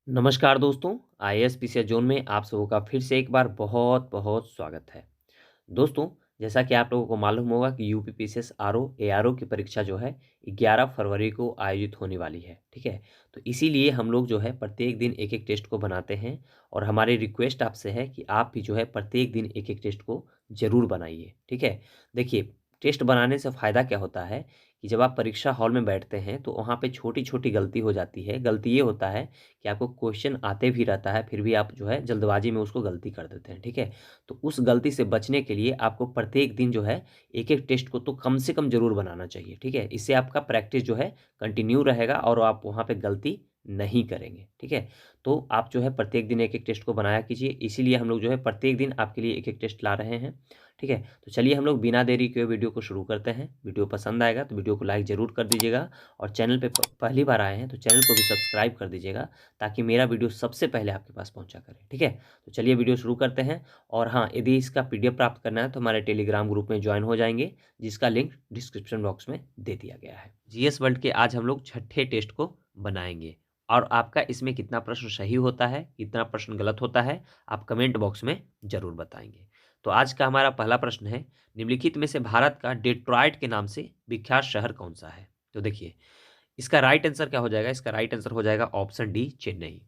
नमस्कार दोस्तों, IAS PCS zone में आप सबों का फिर से एक बार बहुत-बहुत स्वागत है। दोस्तों, जैसा कि आप लोगों को मालूम होगा कि यूपी पीसीएस आरओ, एआरओ की परीक्षा जो है 11 फरवरी को आयोजित होने वाली है, ठीक है? तो इसीलिए हम लोग जो है प्रत्येक दिन एक-एक टेस्ट को बनाते हैं और हमारी रिक्वेस्ट आपसे है कि आप भी जो है प्रत्येक दिन एक-एक टेस्ट को ज़रूर बनाइए, ठीक है? देखिए, टेस्ट बनाने से फ़ायदा क्या होता है कि जब आप परीक्षा हॉल में बैठते हैं, तो वहाँ पे छोटी-छोटी गलती हो जाती है। गलती ये होता है कि आपको क्वेश्चन आते भी रहता है, फिर भी आप जो है जल्दबाजी में उसको गलती कर देते हैं, ठीक है? तो उस गलती से बचने के लिए आपको प्रत्येक दिन जो है एक-एक टेस्ट को तो कम से कम ज़रूर बनाना चाहिए, ठीक है? इससे आपका प्रैक्टिस जो है कंटिन्यू रहेगा और आप वहाँ पे गलती नहीं करेंगे, ठीक है? तो आप जो है प्रत्येक दिन एक-एक टेस्ट को बनाया कीजिए, इसीलिए हम लोग जो है प्रत्येक दिन आपके लिए एक-एक टेस्ट ला रहे हैं, ठीक है? तो चलिए हम लोग बिना देरी किए वीडियो को शुरू करते हैं। वीडियो पसंद आएगा तो वीडियो को लाइक ज़रूर कर दीजिएगा और चैनल पे पहली बार आए हैं तो चैनल को भी सब्सक्राइब कर दीजिएगा ताकि मेरा वीडियो सबसे पहले आपके पास पहुंचा करे, ठीक है? तो चलिए वीडियो शुरू करते हैं और हाँ, यदि इसका पीडीएफ प्राप्त करना है तो हमारे टेलीग्राम ग्रुप में ज्वाइन हो जाएंगे, जिसका लिंक डिस्क्रिप्शन बॉक्स में दे दिया गया है। जीएस वर्ल्ड के आज हम लोग छठे टेस्ट को बनाएंगे और आपका इसमें कितना प्रश्न सही होता है, कितना प्रश्न गलत होता है, आप कमेंट बॉक्स में ज़रूर बताएंगे। तो आज का हमारा पहला प्रश्न है, निम्नलिखित में से भारत का डेट्रॉयट के नाम से विख्यात शहर कौन सा है? तो देखिए, इसका राइट आंसर क्या हो जाएगा? इसका राइट आंसर हो जाएगा ऑप्शन डी, चेन्नई।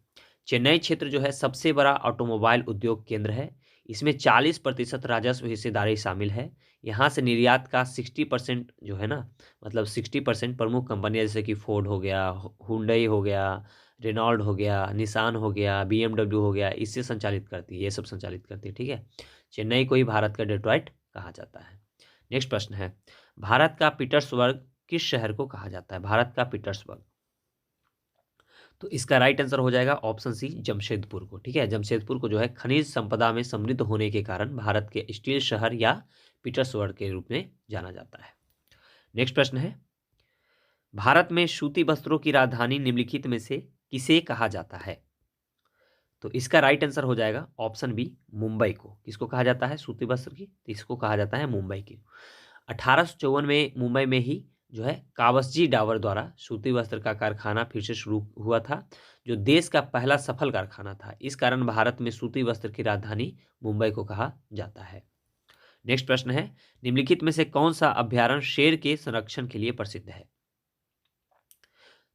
चेन्नई क्षेत्र जो है सबसे बड़ा ऑटोमोबाइल उद्योग केंद्र है। इसमें 40% राजस्व हिस्सेदारी शामिल है। यहाँ से निर्यात का 60% जो है ना, मतलब 60% प्रमुख कंपनियां जैसे कि फोर्ड हो गया, हुंडई हो गया, रेनॉल्ड हो गया, निसान हो गया, बीएमडब्ल्यू हो गया, इससे संचालित करती है, ये सब संचालित करती है, ठीक है? चेन्नई को ही भारत का डेट्रॉइट कहा जाता है। नेक्स्ट प्रश्न है, भारत का पीटर्सबर्ग किस शहर को कहा जाता है? भारत का पीटर्सबर्ग, तो इसका राइट आंसर हो जाएगा ऑप्शन सी, जमशेदपुर को, ठीक है? जमशेदपुर को जो है खनिज संपदा में समृद्ध होने के कारण भारत के स्टील शहर या पीटर्सबर्ग के रूप में जाना जाता है। नेक्स्ट प्रश्न है, भारत में सूती वस्त्रों की राजधानी निम्नलिखित में से किसे कहा जाता है? तो इसका राइट आंसर हो जाएगा ऑप्शन बी, मुंबई को। किसको कहा जाता है सूती वस्त्र की? तो इसको कहा जाता है मुंबई की। 1854 में मुंबई में ही जो है कावसजी डावर द्वारा सूती वस्त्र का कारखाना फिर से शुरू हुआ था, जो देश का पहला सफल कारखाना था। इस कारण भारत में सूती वस्त्र की राजधानी मुंबई को कहा जाता है। नेक्स्ट प्रश्न है, निम्नलिखित में से कौन सा अभ्यारण्य शेर के संरक्षण के लिए प्रसिद्ध है?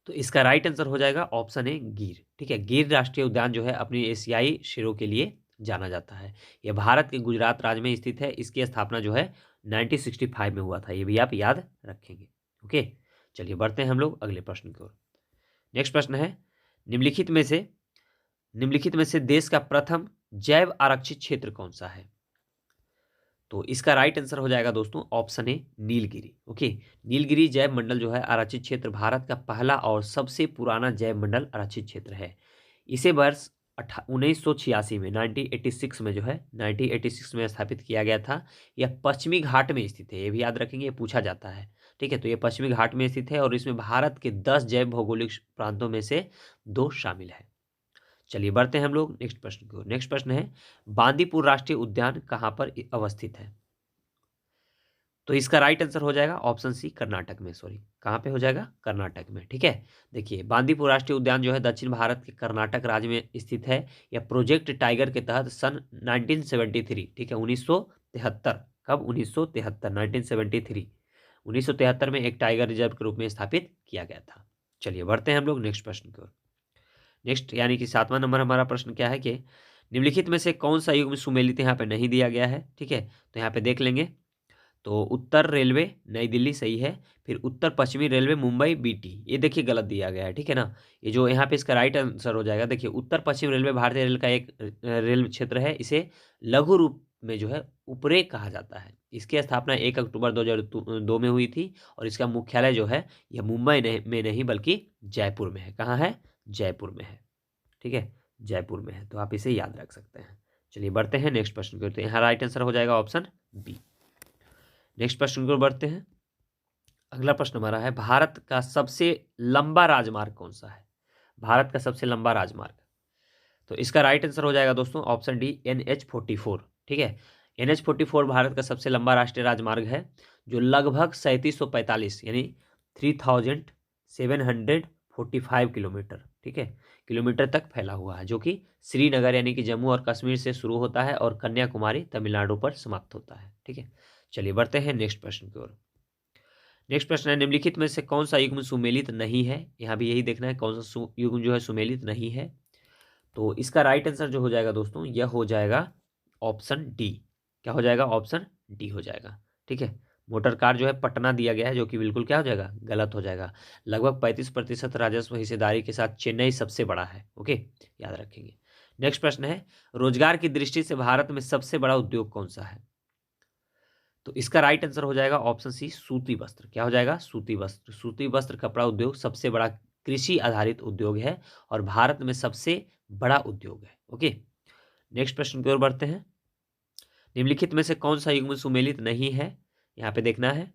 तो इसका राइट आंसर हो जाएगा ऑप्शन ए, गिर, ठीक है? गिर राष्ट्रीय उद्यान जो है अपनी एशियाई शेरों के लिए जाना जाता है। यह भारत के गुजरात राज्य में स्थित है। इसकी स्थापना जो है 1965 में हुआ था, ये भी आप याद रखेंगे। ओके, चलिए बढ़ते हैं हम लोग अगले प्रश्न की ओर। नेक्स्ट प्रश्न है, निम्नलिखित में से निम्नलिखित में से देश का प्रथम जैव आरक्षित क्षेत्र कौन सा है? तो इसका राइट आंसर हो जाएगा दोस्तों option A, Nilgiri. Okay, Nilgiri जैव मंडल जो है आरक्षित क्षेत्र भारत का पहला और सबसे पुराना जैव मंडल आरक्षित क्षेत्र है। इसे वर्ष 1986 में 1986 में जो है 1986 में स्थापित किया गया था। यह पश्चिमी घाट में स्थित है, ये भी याद रखेंगे, ये पूछा जाता है, ठीक है? तो ये पश्चिमी घाट में स्थित है और इसमें भारत के 10 जैव भौगोलिक प्रांतों में से 2 शामिल है। चलिए बढ़ते हैं हम लोग नेक्स्ट प्रश्न की ओर। नेक्स्ट प्रश्न है, बांदीपुर राष्ट्रीय उद्यान कहाँ पर अवस्थित है? तो इसका राइट आंसर हो जाएगा ऑप्शन सी, कर्नाटक में। सॉरी, कहाँ पे हो जाएगा? कर्नाटक में, ठीक है? देखिए, बांदीपुर राष्ट्रीय उद्यान जो है दक्षिण भारत के कर्नाटक राज्य में स्थित है। यह प्रोजेक्ट टाइगर के तहत सन 1973, ठीक है, 1973, कब? 1973, 1973, 1973 में एक टाइगर रिजर्व के रूप में स्थापित किया गया था। चलिए बढ़ते हैं हम लोग नेक्स्ट प्रश्न की ओर। नेक्स्ट यानी कि 7वां नंबर हमारा प्रश्न क्या है कि निम्नलिखित में से कौन सा युग्म सुमेलित यहाँ पे नहीं दिया गया है, ठीक है? तो यहाँ पे देख लेंगे, तो उत्तर रेलवे नई दिल्ली सही है, फिर उत्तर पश्चिमी रेलवे मुंबई बीटी, ये देखिए गलत दिया गया है, ठीक है ना? ये जो यहाँ पे इसका राइट आंसर हो जाएगा, देखिए उत्तर पश्चिम रेलवे भारतीय रेल का एक रेल क्षेत्र है। इसे लघु रूप में जो है उपरे कहा जाता है। इसकी स्थापना 1 अक्टूबर 2002 में हुई थी और इसका मुख्यालय जो है यह मुंबई में नहीं बल्कि जयपुर में है। कहाँ है? जयपुर में है, ठीक है? जयपुर में है, तो आप इसे याद रख सकते हैं। चलिए बढ़ते हैं नेक्स्ट प्रश्न की ओर। तो यहाँ राइट आंसर हो जाएगा ऑप्शन बी। नेक्स्ट प्रश्न की ओर बढ़ते हैं। अगला प्रश्न हमारा है, भारत का सबसे लंबा राजमार्ग कौन सा है? भारत का सबसे लंबा राजमार्ग, तो इसका राइट आंसर हो जाएगा दोस्तों ऑप्शन डी, NH-44, ठीक है? NH-44 भारत का सबसे लंबा राष्ट्रीय राजमार्ग है, जो लगभग 3745 यानी 3745 किलोमीटर, ठीक है, किलोमीटर तक फैला हुआ है, जो कि श्रीनगर यानी कि जम्मू और कश्मीर से शुरू होता है और कन्याकुमारी तमिलनाडु पर समाप्त होता है। ठीक है, चलिए बढ़ते हैं नेक्स्ट प्रश्न की ओर। नेक्स्ट प्रश्न है, निम्नलिखित में से कौन सा युग्म सुमेलित नहीं है? यहाँ भी यही देखना है कौन सा युग्म जो है सुमेलित नहीं है। तो इसका राइट आंसर जो हो जाएगा दोस्तों, यह हो जाएगा ऑप्शन डी। क्या हो जाएगा? ऑप्शन डी हो जाएगा। ठीक है, मोटर कार जो है पटना दिया गया है, जो कि बिल्कुल क्या हो जाएगा? गलत हो जाएगा। लगभग 35% राजस्व हिस्सेदारी के साथ चेन्नई सबसे बड़ा है। ओके, याद रखेंगे। नेक्स्ट प्रश्न है, रोजगार की दृष्टि से भारत में सबसे बड़ा उद्योग कौन सा है? तो इसका राइट आंसर हो जाएगा ऑप्शन सी, सूती वस्त्र। क्या हो जाएगा? सूती वस्त्र। सूती वस्त्र कपड़ा उद्योग सबसे बड़ा कृषि आधारित उद्योग है और भारत में सबसे बड़ा उद्योग है। ओके, नेक्स्ट प्रश्न की ओर बढ़ते हैं। निम्नलिखित में से कौन सा युग्म सुमेलित नहीं है? यहाँ पे देखना है।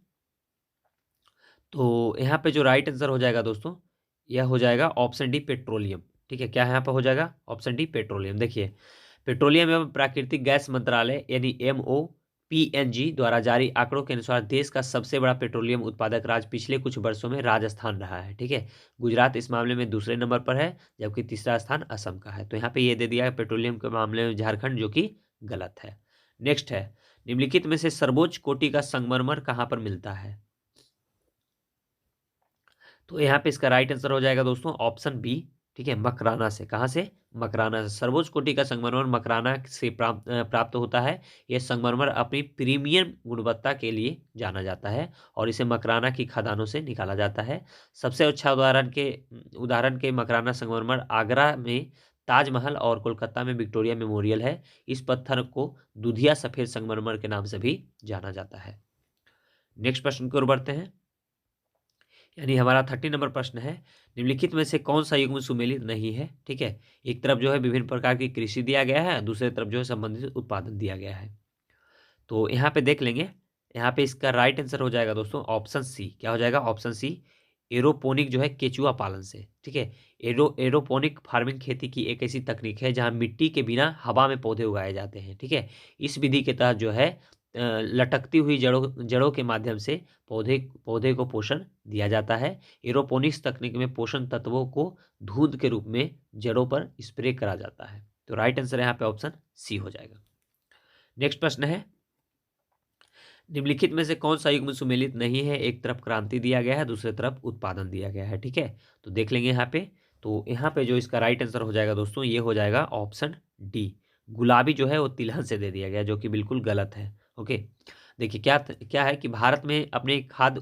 तो यहाँ पे जो राइट आंसर हो जाएगा दोस्तों, यह हो जाएगा ऑप्शन डी, पेट्रोलियम। ठीक है, क्या यहाँ पे हो जाएगा? Option D, petroleum. देखिए, पेट्रोलियम एवं प्राकृतिक गैस मंत्रालय यानी MOPNG द्वारा जारी आंकड़ों के अनुसार देश का सबसे बड़ा पेट्रोलियम उत्पादक राज्य पिछले कुछ वर्षों में राजस्थान रहा है। ठीक है, गुजरात इस मामले में दूसरे नंबर पर है, जबकि तीसरा स्थान असम का है। तो यहाँ पे ये दे दिया है पेट्रोलियम के मामले में झारखंड, जो कि गलत है। नेक्स्ट है, निम्नलिखित में से सर्वोच्च कोटि का संगमरमर कहाँ पर मिलता है? तो यहाँ पे इसका राइट आंसर हो जाएगा दोस्तों ऑप्शन बी। ठीक है, मकराना से। कहाँ से? मकराना से। सर्वोच्च कोटि का संगमरमर मकराना से प्राप्त होता है। यह संगमरमर अपनी प्रीमियम गुणवत्ता के लिए जाना जाता है और इसे मकराना की खदानों से निकाला जाता है। सबसे अच्छा उदाहरण के मकराना संगमरमर आगरा में ताजमहल और कोलकाता में विक्टोरिया मेमोरियल है। इस पत्थर को दुधिया सफेद संगमरमर के नाम से भी जाना जाता है। नेक्स्ट प्रश्न की ओर बढ़ते हैं, यानी हमारा 30 नंबर प्रश्न है, निम्नलिखित में से कौन सा युग्म सुमेलित नहीं है? ठीक है, एक तरफ जो है विभिन्न प्रकार की कृषि दिया गया है, दूसरे तरफ जो है संबंधित उत्पादन दिया गया है। तो यहाँ पे देख लेंगे, यहाँ पे इसका राइट आंसर हो जाएगा दोस्तों ऑप्शन सी। क्या हो जाएगा? ऑप्शन सी, एरोपोनिक जो है केचुआ पालन से। ठीक है, एरोपोनिक फार्मिंग खेती की एक ऐसी तकनीक है जहाँ मिट्टी के बिना हवा में पौधे उगाए जाते हैं। ठीक है, इस विधि के तहत जो है लटकती हुई जड़ों के माध्यम से पौधे को पोषण दिया जाता है। एरोपोनिक्स तकनीक में पोषण तत्वों को धूंध के रूप में जड़ों पर स्प्रे करा जाता है। तो राइट आंसर यहाँ पे ऑप्शन सी हो जाएगा। नेक्स्ट प्रश्न है, निम्नलिखित में से कौन सा युग्म सुमेलित नहीं है? एक तरफ क्रांति दिया गया है, दूसरे तरफ उत्पादन दिया गया है। ठीक है, तो देख लेंगे यहाँ पे। तो यहाँ पे जो इसका राइट आंसर हो जाएगा दोस्तों, ये हो जाएगा ऑप्शन डी। गुलाबी जो है वो तिलहन से दे दिया गया, जो कि बिल्कुल गलत है। ओके, देखिए क्या है कि भारत ने अपने खाद्य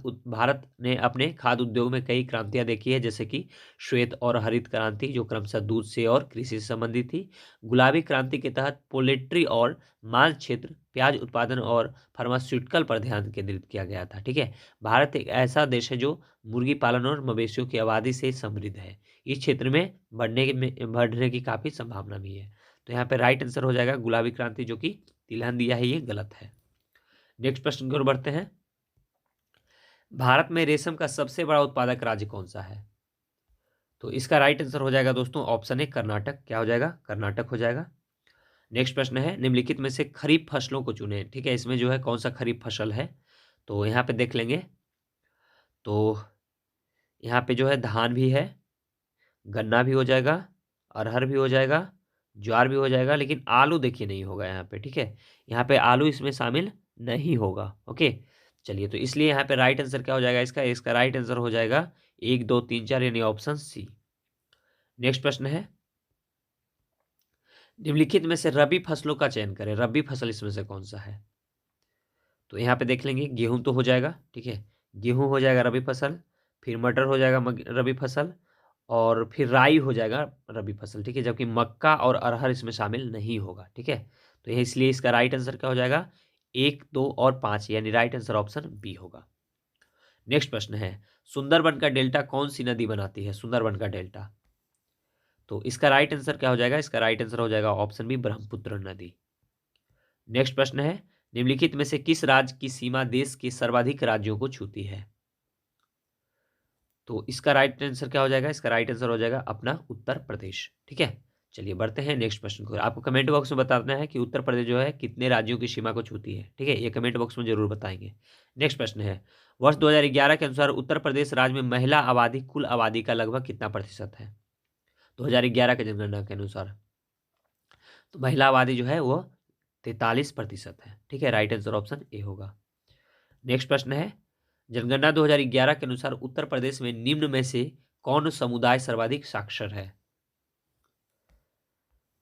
उद्योग में कई क्रांतियां देखी है, जैसे कि श्वेत और हरित क्रांति, जो क्रमशः दूध से और कृषि से संबंधित थी। गुलाबी क्रांति के तहत पोल्ट्री और मांस क्षेत्र, प्याज उत्पादन और फार्मास्यूटिकल पर ध्यान केंद्रित किया गया था। ठीक है, भारत एक ऐसा देश है जो मुर्गी पालन और मवेशियों की आबादी से समृद्ध है। इस क्षेत्र में बढ़ने की काफी संभावना भी है। तो यहाँ पे राइट आंसर हो जाएगा गुलाबी क्रांति, जो कि तिलहन दिया है, ये गलत है। नेक्स्ट प्रश्न की ओर बढ़ते हैं, भारत में रेशम का सबसे बड़ा उत्पादक राज्य कौन सा है? तो इसका राइट आंसर हो जाएगा दोस्तों ऑप्शन ए, कर्नाटक। क्या हो जाएगा? कर्नाटक हो जाएगा। नेक्स्ट प्रश्न है, निम्नलिखित में से खरीफ फसलों को चुने। ठीक है, इसमें जो है कौन सा खरीफ फसल है? तो यहाँ पे देख लेंगे। तो यहाँ पे जो है धान भी है, गन्ना भी हो जाएगा, अरहर भी हो जाएगा, ज्वार भी हो जाएगा, लेकिन आलू देखिए नहीं होगा यहाँ पे। ठीक है, यहाँ पे आलू इसमें शामिल नहीं होगा। ओके, चलिए, तो इसलिए यहाँ पे राइट आंसर क्या हो जाएगा इसका राइट आंसर हो जाएगा 1 2 3 4 यानी ऑप्शन सी। नेक्स्ट प्रश्न है, निम्नलिखित में से रबी फसलों का चयन करें। रबी फसल इसमें से कौन सा है? तो यहाँ पे देख लेंगे, गेहूं तो हो जाएगा। ठीक है, गेहूं हो जाएगा रबी फसल, फिर मटर हो जाएगा रबी फसल, और फिर राई हो जाएगा रबी फसल। ठीक है, जबकि मक्का और अरहर इसमें शामिल नहीं होगा। ठीक है, तो यह इसलिए इसका राइट आंसर क्या हो जाएगा 1 2 और 5, यानी राइट आंसर ऑप्शन बी होगा। नेक्स्ट प्रश्न है, सुंदरबन का डेल्टा कौन सी नदी बनाती है? सुंदरबन का डेल्टा, तो इसका राइट आंसर क्या हो जाएगा? इसका राइट आंसर हो जाएगा ऑप्शन बी, ब्रह्मपुत्र नदी। नेक्स्ट प्रश्न है, निम्नलिखित में से किस राज्य की सीमा देश के सर्वाधिक राज्यों को छूती है? तो इसका राइट आंसर क्या हो जाएगा? इसका राइट आंसर हो जाएगा अपना उत्तर प्रदेश। ठीक है, चलिए बढ़ते हैं नेक्स्ट प्रश्न को। आपको कमेंट बॉक्स में बताना है कि उत्तर प्रदेश जो है कितने राज्यों की सीमा को छूती है। ठीक है, ये कमेंट बॉक्स में जरूर बताएंगे। नेक्स्ट प्रश्न है, वर्ष 2011 के अनुसार उत्तर प्रदेश राज्य में महिला आबादी कुल आबादी का लगभग कितना प्रतिशत है? 2011 की जनगणना के अनुसार। तो महिला आबादी जो है वो 43% है। ठीक है, राइट आंसर ऑप्शन ए होगा। नेक्स्ट प्रश्न है, जनगणना 2011 के अनुसार उत्तर प्रदेश में निम्न में से कौन समुदाय सर्वाधिक साक्षर है?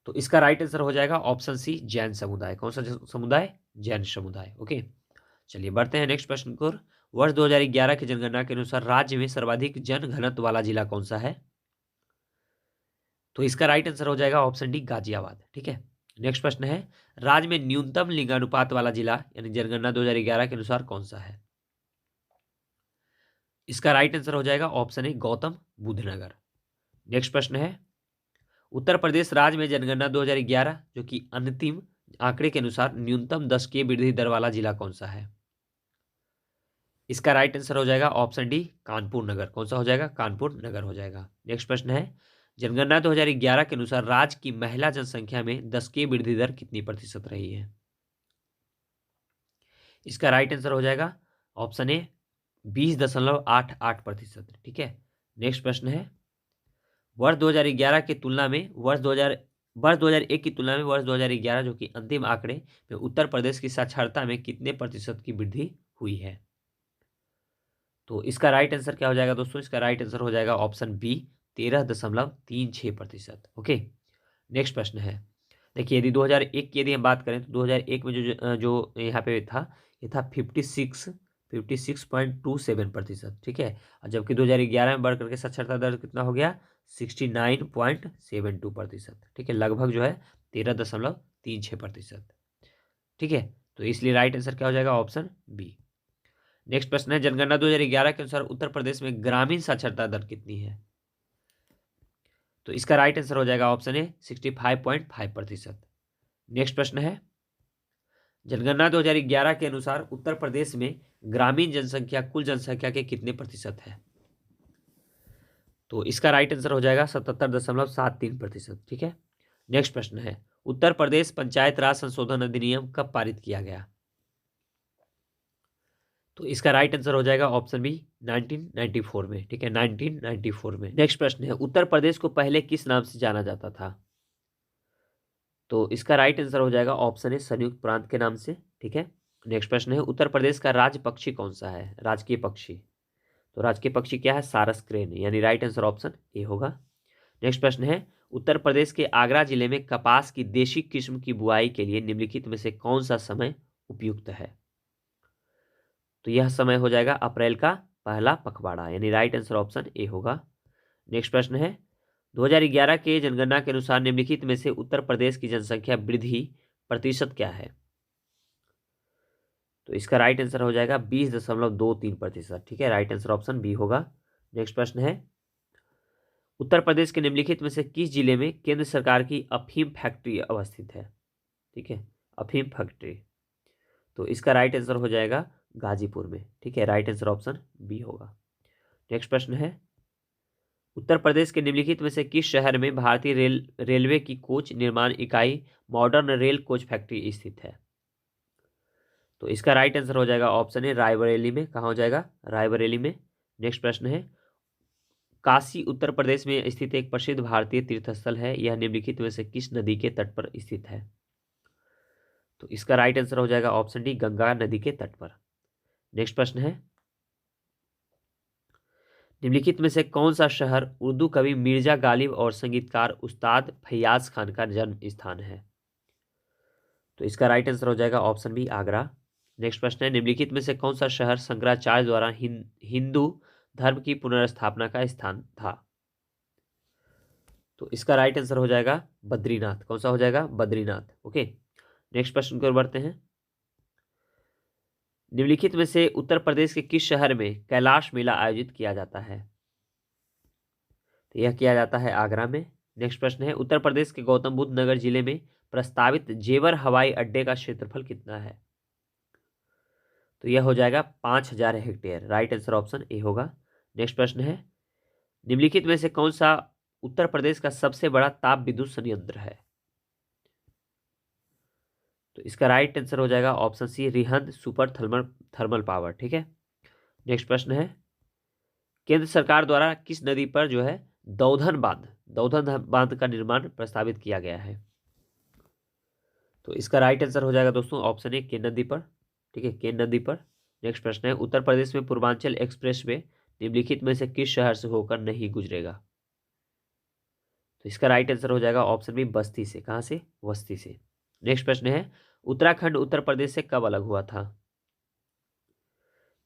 तो इसका राइट आंसर हो जाएगा ऑप्शन सी, जैन समुदाय। कौन सा समुदाय? जैन समुदाय। ओके, चलिए बढ़ते हैं नेक्स्ट प्रश्न को। वर्ष 2011 की जनगणना के अनुसार राज्य में सर्वाधिक जनघनत्व वाला जिला कौन सा है? तो इसका राइट आंसर हो जाएगा ऑप्शन डी, गाजियाबाद। ठीक है, नेक्स्ट प्रश्न है, राज्य में न्यूनतम लिंगानुपात वाला जिला यानी जनगणना 2011 के अनुसार कौन सा है? इसका राइट आंसर हो जाएगा option A, Gautam Buddha Nagar. Next प्रश्न है, उत्तर प्रदेश राज्य में जनगणना 2011 जो कि अंतिम आंकड़े के अनुसार न्यूनतम 10 की वृद्धि दर वाला जिला कौन सा है? इसका राइट आंसर हो जाएगा ऑप्शन डी, कानपुर नगर। कौन सा हो जाएगा? कानपुर नगर हो जाएगा। नेक्स्ट प्रश्न है, जनगणना 2011 के अनुसार राज्य की महिला जनसंख्या में 10 की वृद्धि दर कितनी प्रतिशत रही है? इसका राइट आंसर हो जाएगा ऑप्शन ए, 20.88%। ठीक है, नेक्स्ट प्रश्न है, वर्ष 2011 की तुलना में वर्ष 2001 की तुलना में वर्ष 2011 जो कि अंतिम आंकड़े में उत्तर प्रदेश की साक्षरता में कितने प्रतिशत की वृद्धि हुई है? तो इसका राइट आंसर क्या हो जाएगा दोस्तों? इसका राइट आंसर हो जाएगा ऑप्शन बी, 13.36%। ओके, नेक्स्ट प्रश्न है, देखिए यदि 2001 की यदि हम बात करें तो 2001 में जो यहाँ पे था, ये था 56.27%। ठीक है, और जबकि 2011 में बढ़ करके साक्षरता दर कितना हो गया? 69.72%। ठीक है, लगभग जो है 13.36%। ठीक है, तो इसलिए राइट आंसर क्या हो जाएगा? Option B. नेक्स्ट प्रश्न है, जनगणना 2011 के अनुसार उत्तर प्रदेश में ग्रामीण साक्षरता दर कितनी है? तो इसका राइट आंसर हो जाएगा ऑप्शन ए, 65.5%। नेक्स्ट प्रश्न है, जनगणना 2011 के अनुसार उत्तर प्रदेश में ग्रामीण जनसंख्या कुल जनसंख्या के कितने प्रतिशत है? तो इसका राइट आंसर हो जाएगा 77.73%। ठीक है, नेक्स्ट प्रश्न है, उत्तर प्रदेश पंचायत राज संशोधन अधिनियम कब पारित किया गया? तो इसका राइट आंसर हो जाएगा ऑप्शन बी, 1994 में। ठीक है, 1994 में। नेक्स्ट प्रश्न है, उत्तर प्रदेश को पहले किस नाम से जाना जाता था? तो इसका राइट आंसर हो जाएगा ऑप्शन ए, संयुक्त प्रांत के नाम से। ठीक है, नेक्स्ट प्रश्न है, उत्तर प्रदेश का राज्य पक्षी कौन सा है? राजकीय पक्षी, तो राजकीय पक्षी क्या है? सारस क्रेन, यानी राइट आंसर ऑप्शन ए होगा। नेक्स्ट प्रश्न है, उत्तर प्रदेश के आगरा जिले में कपास की देशी किस्म की बुआई के लिए निम्नलिखित में से कौन सा समय उपयुक्त है? तो यह समय हो जाएगा अप्रैल का पहला पखवाड़ा, यानी राइट आंसर ऑप्शन ए होगा। नेक्स्ट प्रश्न है, 2011 के जनगणना के अनुसार निम्नलिखित में से उत्तर प्रदेश की जनसंख्या वृद्धि प्रतिशत क्या है? तो इसका राइट आंसर हो जाएगा 20.23%। ठीक है, राइट आंसर ऑप्शन बी होगा। नेक्स्ट प्रश्न है, उत्तर प्रदेश के निम्नलिखित में से किस जिले में केंद्र सरकार की अफीम फैक्ट्री अवस्थित है? ठीक है, अफीम फैक्ट्री, तो इसका राइट आंसर हो जाएगा गाजीपुर में। ठीक है, राइट आंसर ऑप्शन बी होगा। नेक्स्ट प्रश्न है, उत्तर प्रदेश के निम्नलिखित में से किस शहर में भारतीय रेलवे की कोच निर्माण इकाई मॉडर्न रेल कोच फैक्ट्री स्थित है? तो इसका राइट आंसर हो जाएगा ऑप्शन ए, रायबरेली में। कहाँ हो जाएगा? रायबरेली में। नेक्स्ट प्रश्न है, काशी उत्तर प्रदेश में स्थित एक प्रसिद्ध भारतीय तीर्थस्थल है, यह निम्नलिखित में से किस नदी के तट पर स्थित है? तो इसका राइट आंसर हो जाएगा ऑप्शन डी, गंगा नदी के तट पर। नेक्स्ट प्रश्न है, निम्नलिखित में से कौन सा शहर उर्दू कवि मिर्जा गालिब और संगीतकार उस्ताद फैयाज खान का जन्म स्थान है? तो इसका राइट आंसर हो जाएगा ऑप्शन बी, आगरा। नेक्स्ट प्रश्न है, निम्नलिखित में से कौन सा शहर शंकराचार्य द्वारा हिंदू धर्म की पुनर्स्थापना का स्थान था? तो इसका राइट आंसर हो जाएगा बद्रीनाथ। कौन सा हो जाएगा? बद्रीनाथ। ओके, नेक्स्ट प्रश्न की ओर बढ़ते हैं, निम्नलिखित में से उत्तर प्रदेश के किस शहर में कैलाश मेला आयोजित किया जाता है? तो यह किया जाता है आगरा में। नेक्स्ट प्रश्न है, उत्तर प्रदेश के गौतम बुद्ध नगर जिले में प्रस्तावित जेवर हवाई अड्डे का क्षेत्रफल कितना है? तो यह हो जाएगा 5000 hectare. Right answer option A होगा। नेक्स्ट प्रश्न है, निम्नलिखित में से कौन सा उत्तर प्रदेश का सबसे बड़ा ताप विद्युत संयंत्र है? तो इसका राइट आंसर हो जाएगा option C, Rihand super thermal power. ठीक है, नेक्स्ट प्रश्न है, केंद्र सरकार द्वारा किस नदी पर जो है दौधन बांध दौधन बांध का निर्माण प्रस्तावित किया गया है? तो इसका राइट आंसर हो जाएगा दोस्तों ऑप्शन ए, केन नदी पर। ठीक है, केन नदी पर। नेक्स्ट प्रश्न है, उत्तर प्रदेश में पूर्वांचल एक्सप्रेस वे निम्नलिखित में से किस शहर से होकर नहीं गुजरेगा? तो इसका राइट आंसर हो जाएगा ऑप्शन बी, बस्ती से। कहां से? बस्ती से। नेक्स्ट प्रश्न है, उत्तराखंड उत्तर प्रदेश से कब अलग हुआ था?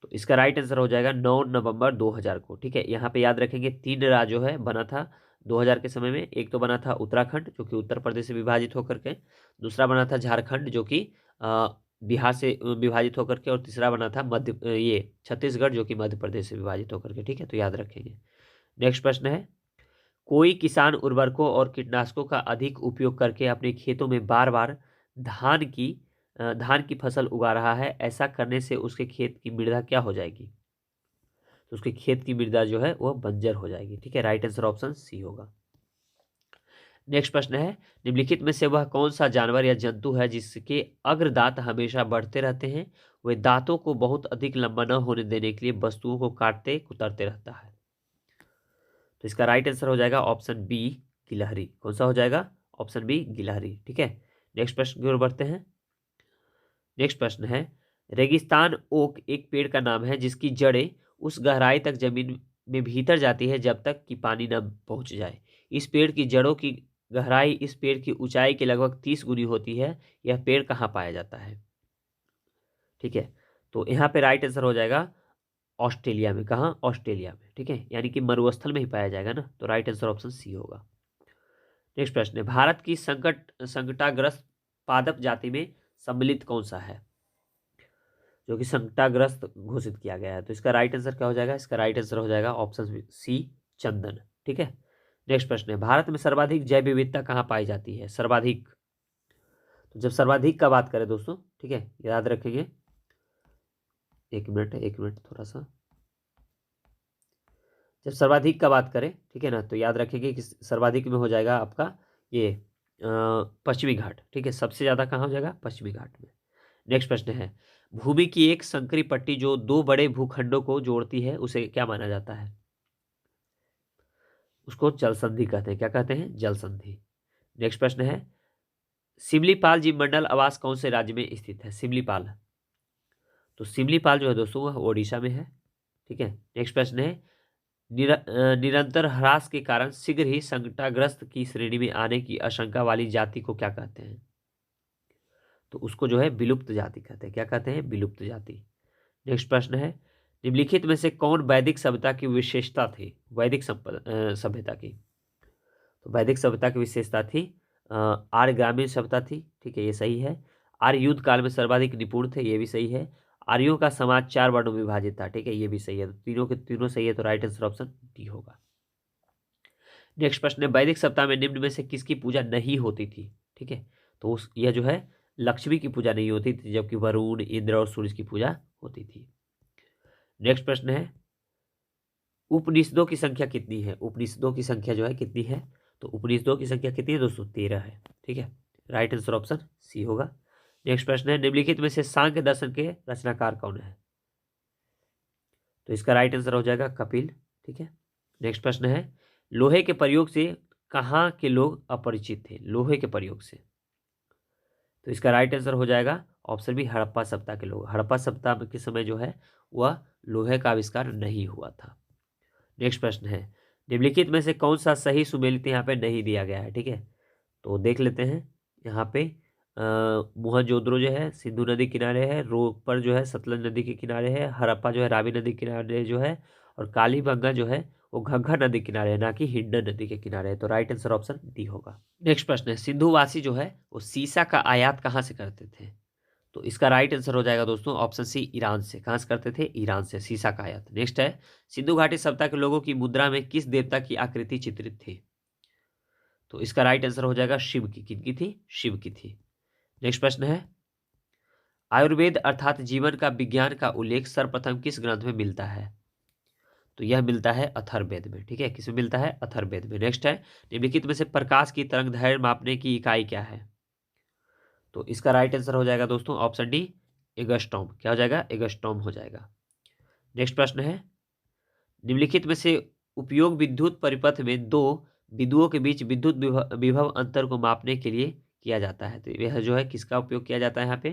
तो इसका राइट आंसर हो जाएगा 9 नवंबर 2000 को। ठीक है, यहाँ पे याद रखेंगे 3 राज्य है बना था 2000 के समय में। एक तो बना था उत्तराखंड जो कि उत्तर प्रदेश से विभाजित होकर के, दूसरा बना था झारखंड जो कि बिहार से विभाजित होकर के, और तीसरा बना था ये छत्तीसगढ़ जो कि मध्य प्रदेश से विभाजित होकर के। ठीक है, तो याद रखेंगे। नेक्स्ट प्रश्न है, कोई किसान उर्वरकों और कीटनाशकों का अधिक उपयोग करके अपने खेतों में बार बार धान की फसल उगा रहा है, ऐसा करने से उसके खेत की मृदा क्या हो जाएगी? तो उसके खेत की मृदा जो है वह बंजर हो जाएगी। ठीक है, राइट आंसर ऑप्शन सी होगा। नेक्स्ट प्रश्न है, निम्नलिखित में से वह कौन सा जानवर या जंतु है जिसके अग्र दांत हमेशा बढ़ते रहते हैं? वह दांतों को बहुत अधिक लंबा न होने देने के लिए वस्तुओं को काटते कुतरते रहता है। तो इसका राइट आंसर हो जाएगा ऑप्शन बी, गिलहरी। कौन सा हो जाएगा? ऑप्शन बी, गिलहरी। ठीक है, नेक्स्ट प्रश्न की ओर बढ़ते हैं। नेक्स्ट प्रश्न है, रेगिस्तान ओक एक पेड़ का नाम है जिसकी जड़ें उस गहराई तक जमीन में भीतर जाती है जब तक कि पानी न पहुंच जाए। इस पेड़ की जड़ों की गहराई इस पेड़ की ऊंचाई के लगभग 30 गुनी होती है। यह पेड़ कहाँ पाया जाता है? ठीक है, तो यहाँ पे राइट आंसर हो जाएगा ऑस्ट्रेलिया में। कहाँ? ऑस्ट्रेलिया में। ठीक है, यानी कि मरुस्थल में ही पाया जाएगा ना, तो राइट आंसर ऑप्शन सी होगा। नेक्स्ट प्रश्न है, भारत की संकटाग्रस्त पादप जाति में सम्मिलित कौन सा है जो कि संकटाग्रस्त घोषित किया गया है? तो इसका राइट आंसर क्या हो जाएगा? इसका राइट आंसर हो जाएगा ऑप्शन सी, चंदन। ठीक है, नेक्स्ट प्रश्न है, भारत में सर्वाधिक जैव विविधता कहाँ पाई जाती है? सर्वाधिक, तो जब सर्वाधिक का बात करें दोस्तों, ठीक है, याद रखेंगे। एक मिनट थोड़ा सा। जब सर्वाधिक का बात करें, ठीक है ना, तो याद रखेंगे कि सर्वाधिक में हो जाएगा आपका ये पश्चिमी घाट। ठीक है, सबसे ज्यादा कहाँ हो जाएगा? पश्चिमी घाट में। नेक्स्ट प्रश्न है, भूमि की एक संकरी पट्टी जो दो बड़े भूखंडों को जोड़ती है उसे क्या माना जाता है? उसको जल संधि कहते हैं। क्या कहते हैं? जल संधि। नेक्स्ट प्रश्न है, सिमलीपाल जीवमंडल आवास कौन से राज्य में स्थित है? सिमलीपाल, तो सिमलीपाल जो है दोस्तों वह ओडिशा में है। ठीक है, नेक्स्ट प्रश्न है, निरंतर ह्रास के कारण शीघ्र ही संकटाग्रस्त की श्रेणी में आने की आशंका वाली जाति को क्या कहते हैं? तो उसको जो है विलुप्त जाति कहते हैं। क्या कहते हैं? विलुप्त जाति। नेक्स्ट प्रश्न है, निम्नलिखित में से कौन वैदिक सभ्यता की विशेषता थी? वैदिक सभ्यता की, तो वैदिक सभ्यता की विशेषता थी आर्य ग्रामीण सभ्यता थी। ठीक है, ये सही है। आर्य युद्ध काल में सर्वाधिक निपुण थे, ये भी सही है। आर्यों का समाज 4 वर्णों में विभाजित था। ठीक है, ये भी सही है। तो तीनों के तीनों सही है, तो राइट आंसर ऑप्शन डी होगा। नेक्स्ट प्रश्न है, वैदिक सप्ताह में निम्न में से किसकी पूजा नहीं होती थी? ठीक है, तो यह जो है लक्ष्मी की पूजा नहीं होती थी, जबकि वरुण, इंद्र और सूर्य की पूजा होती थी। नेक्स्ट प्रश्न है, उपनिषदों की संख्या कितनी है? उपनिषदों की संख्या जो है कितनी है? तो उपनिषदों की संख्या कितनी है दोस्तों? 13 है। ठीक है, राइट आंसर ऑप्शन सी होगा। नेक्स्ट प्रश्न है, निम्नलिखित में से सांख्य दर्शन के रचनाकार कौन है? तो इसका राइट आंसर हो जाएगा कपिल। ठीक है, नेक्स्ट प्रश्न है, लोहे के प्रयोग से कहाँ के लोग अपरिचित थे? लोहे के प्रयोग से, तो इसका राइट आंसर हो जाएगा ऑप्शन बी, हड़प्पा सभ्यता के लोग। हड़प्पा सभ्यता के समय जो है वह लोहे का आविष्कार नहीं हुआ था। नेक्स्ट प्रश्न है, निम्नलिखित में से कौन सा सही सुमेलित यहाँ पे नहीं दिया गया है? ठीक है, तो देख लेते हैं। यहाँ पे मोहनजोदड़ो जो है सिंधु नदी किनारे है, रोपड़ जो है सतलज नदी के किनारे है, हड़प्पा जो है रावी नदी किनारे जो है, और कालीबंगा जो है वो घग्घर नदी किनारे है, ना कि हिंडन नदी के किनारे है। तो राइट आंसर ऑप्शन डी होगा। नेक्स्ट प्रश्न है, सिंधुवासी जो है वो सीसा का आयात कहाँ से करते थे? तो इसका राइट आंसर हो जाएगा दोस्तों ऑप्शन सी, ईरान से। कहाँ से करते थे? ईरान से सीसा का आयात। नेक्स्ट है, सिंधु घाटी सभ्यता के लोगों की मुद्रा में किस देवता की आकृति चित्रित थी? तो इसका राइट आंसर हो जाएगा शिव की। किनकी थी? शिव की थी। नेक्स्ट प्रश्न है, आयुर्वेद अर्थात जीवन का विज्ञान का उल्लेख सर्वप्रथम किस ग्रंथ में मिलता है? तो यह मिलता है अथर्ववेद में। ठीक है, किसमें मिलता है? अथर्ववेद में। नेक्स्ट है, निम्नलिखित में से प्रकाश की तरंगदैर्घ्य मापने की इकाई क्या है? तो इसका राइट आंसर हो जाएगा दोस्तों ऑप्शन डी, एगस्ट्रॉम। क्या हो जाएगा? एगस्ट्रॉम हो जाएगा। नेक्स्ट प्रश्न है, निम्नलिखित में से उपयोग विद्युत परिपथ में दो बिंदुओं के बीच विद्युत विभव अंतर को मापने के लिए किया जाता है। तो यह जो है किसका उपयोग किया जाता है यहाँ पे?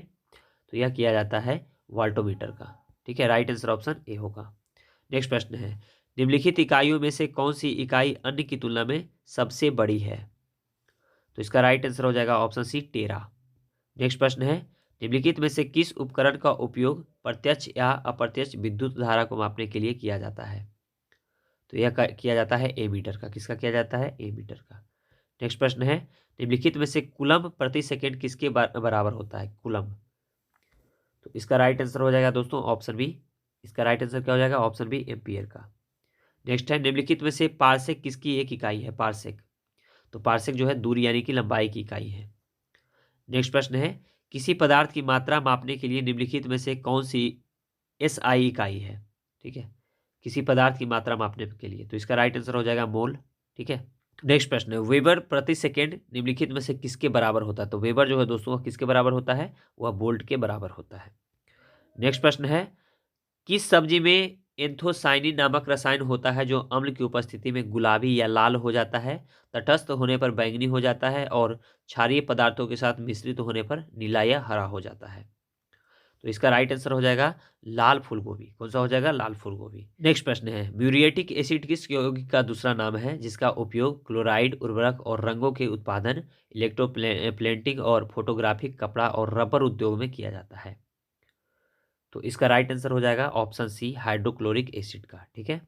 तो यह किया जाता है वाल्टोमीटर का। ठीक है, राइट आंसर ऑप्शन ए होगा। नेक्स्ट प्रश्न है, निम्नलिखित इकाइयों में से कौन सी इकाई अन्य की तुलना में सबसे बड़ी है? तो इसका राइट आंसर हो जाएगा ऑप्शन सी, टेरा। नेक्स्ट प्रश्न है, निम्नलिखित में से किस उपकरण का उपयोग प्रत्यक्ष या अप्रत्यक्ष विद्युत धारा को मापने के लिए किया जाता है? तो यह किया जाता है एमीटर का। किसका किया जाता है? एमीटर का। नेक्स्ट प्रश्न है, निम्नलिखित में से कूलम्ब प्रति सेकंड किसके बराबर होता है? कूलम्ब। तो इसका राइट आंसर हो जाएगा दोस्तों ऑप्शन बी। इसका राइट आंसर क्या हो जाएगा? ऑप्शन बी, एम्पियर का। नेक्स्ट है, निम्नलिखित में से पारसेक किसकी एक इकाई है? पारसेक। तो पारसेक जो है दूरी यानी कि लंबाई की इकाई है। नेक्स्ट प्रश्न है, किसी पदार्थ की मात्रा मापने के लिए निम्नलिखित में से कौन सी एसआई इकाई है? ठीक है, किसी पदार्थ की मात्रा मापने के लिए। तो इसका राइट आंसर हो जाएगा मोल। ठीक है। नेक्स्ट प्रश्न है, वेबर प्रति सेकेंड निम्नलिखित में से किसके बराबर होता है? तो वेबर जो है दोस्तों वह किसके बराबर होता है? वह वोल्ट के बराबर होता है। नेक्स्ट प्रश्न है, किस सब्जी में एंथोसाइनिन नामक रसायन होता है जो अम्ल की उपस्थिति में गुलाबी या लाल हो जाता है, तटस्थ होने पर बैंगनी हो जाता है और क्षारीय पदार्थों के साथ मिश्रित होने पर नीला या हरा हो जाता है? तो इसका राइट आंसर हो जाएगा लाल फूलगोभी। कौन सा हो जाएगा? लाल फूलगोभी। नेक्स्ट प्रश्न है, म्यूरिएटिक एसिड किस यौगिक का दूसरा नाम है जिसका उपयोग क्लोराइड उर्वरक और रंगों के उत्पादन, इलेक्ट्रोप्लेटिंग और फोटोग्राफिक, कपड़ा और रबर उद्योग में किया जाता है? तो इसका राइट आंसर हो जाएगा ऑप्शन सी, हाइड्रोक्लोरिक एसिड का। ठीक है।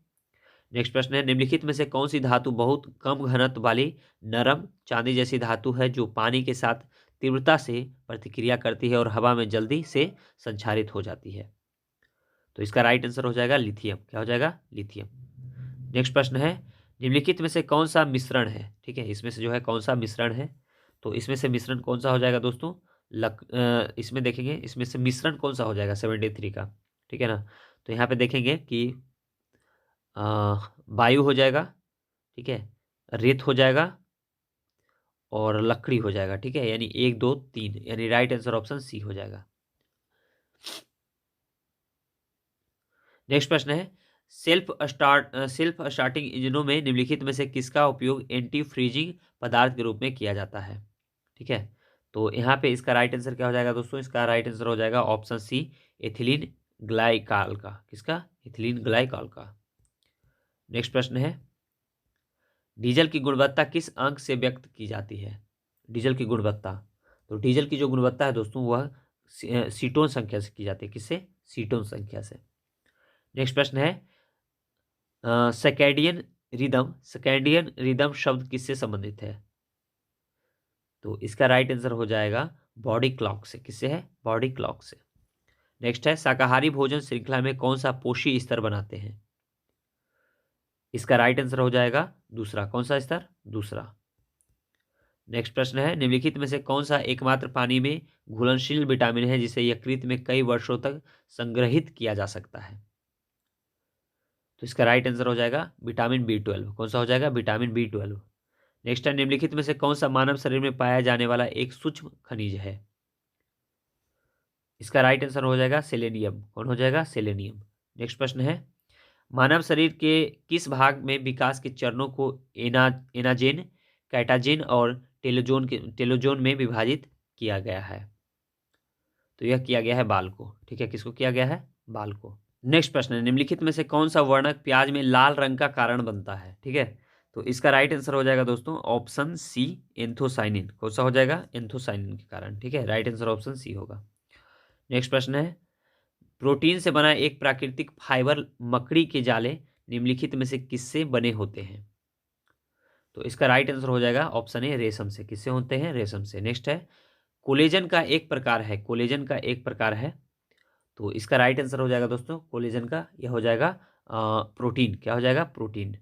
नेक्स्ट प्रश्न है, निम्नलिखित में से कौन सी धातु बहुत कम घनत्व वाली नरम चांदी जैसी धातु है जो पानी के साथ तीव्रता से प्रतिक्रिया करती है और हवा में जल्दी से संचारित हो जाती है? तो इसका राइट आंसर हो जाएगा लिथियम। क्या हो जाएगा? लिथियम। नेक्स्ट प्रश्न है, निम्नलिखित में से कौन सा मिश्रण है? ठीक है, इसमें से जो है कौन सा मिश्रण है? तो इसमें से मिश्रण कौन सा हो जाएगा दोस्तों? इसमें देखेंगे, इसमें से मिश्रण कौन सा हो जाएगा 73 का? ठीक है ना। तो यहाँ पे देखेंगे कि वायु हो जाएगा, ठीक है, रेत हो जाएगा और लकड़ी हो जाएगा। ठीक है, यानी 1 2 3, यानी राइट आंसर ऑप्शन सी हो जाएगा। नेक्स्ट प्रश्न है, सेल्फ स्टार्टिंग इंजनों में निम्नलिखित में से किसका उपयोग एंटी फ्रीजिंग पदार्थ के रूप में किया जाता है? ठीक है, तो यहाँ पे इसका राइट आंसर क्या हो जाएगा दोस्तों? इसका राइट आंसर हो जाएगा ऑप्शन सी, एथिलीन ग्लाइकॉल का। किसका? एथिलीन ग्लाइकॉल का। नेक्स्ट प्रश्न है, डीजल की गुणवत्ता किस अंक से व्यक्त की जाती है? डीजल की गुणवत्ता, तो डीजल की जो गुणवत्ता है दोस्तों वह सीटोन संख्या से की जाती है। किससे? सीटोन संख्या से। नेक्स्ट प्रश्न है, सर्कैडियन रिदम शब्द किससे संबंधित है? तो इसका राइट आंसर हो जाएगा बॉडी क्लॉक से। किससे है? बॉडी क्लॉक से। नेक्स्ट है, शाकाहारी भोजन श्रृंखला में कौन सा पोषी स्तर बनाते हैं? इसका राइट आंसर हो जाएगा दूसरा। कौन सा स्तर? दूसरा। नेक्स्ट प्रश्न है, निम्नलिखित में से कौन सा एकमात्र पानी में घुलनशील विटामिन है जिसे यकृत में कई वर्षों तक संग्रहित किया जा सकता है? तो इसका राइट आंसर हो जाएगा विटामिन B12। कौन सा हो जाएगा? Vitamin B12। नेक्स्ट है, निम्नलिखित में से कौन सा मानव शरीर में पाया जाने वाला एक सूक्ष्म खनिज है? इसका राइट आंसर हो जाएगा सेलेनियम। कौन हो जाएगा? सेलेनियम। नेक्स्ट प्रश्न है, मानव शरीर के किस भाग में विकास के चरणों को एनाजेन, कैटाजेन और टेलोजोन में विभाजित किया गया है? तो यह किया गया है बाल को। ठीक है, किसको किया गया है? बाल को। नेक्स्ट प्रश्न है, निम्नलिखित में से कौन सा वर्णक प्याज में लाल रंग का कारण बनता है? ठीक है, तो इसका राइट आंसर हो जाएगा दोस्तों ऑप्शन सी, एंथोसाइनिन। कौन सा हो जाएगा? एंथोसाइनिन के कारण। ठीक है, राइट आंसर ऑप्शन सी होगा। नेक्स्ट प्रश्न है, प्रोटीन से बना एक प्राकृतिक फाइबर मकड़ी के जाले निम्नलिखित में से किससे बने होते हैं? तो इसका राइट आंसर हो जाएगा ऑप्शन ए, रेशम से। किससे होते हैं? रेशम से। नेक्स्ट है, कोलेजन का एक प्रकार है। कोलेजन का एक प्रकार है, तो इसका राइट आंसर हो जाएगा दोस्तों कोलेजन का, यह हो जाएगा प्रोटीन। क्या हो जाएगा? प्रोटीन।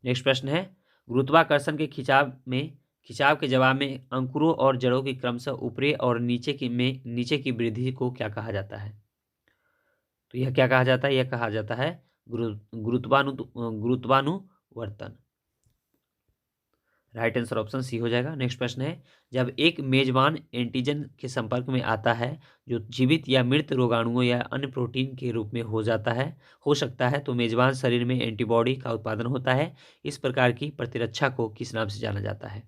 नेक्स्ट प्रश्न है, गुरुत्वाकर्षण के खिंचाव के जवाब में अंकुरों और जड़ों की क्रमशः ऊपरी और नीचे की वृद्धि को क्या कहा जाता है? तो यह क्या कहा जाता है? यह कहा जाता है गुरुत्वानुवर्तन। राइट आंसर ऑप्शन सी हो जाएगा। नेक्स्ट प्रश्न है, जब एक मेजबान एंटीजन के संपर्क में आता है जो जीवित या मृत रोगाणुओं या अन्य प्रोटीन के रूप में हो सकता है तो मेजबान शरीर में एंटीबॉडी का उत्पादन होता है। इस प्रकार की प्रतिरक्षा को किस नाम से जाना जाता है?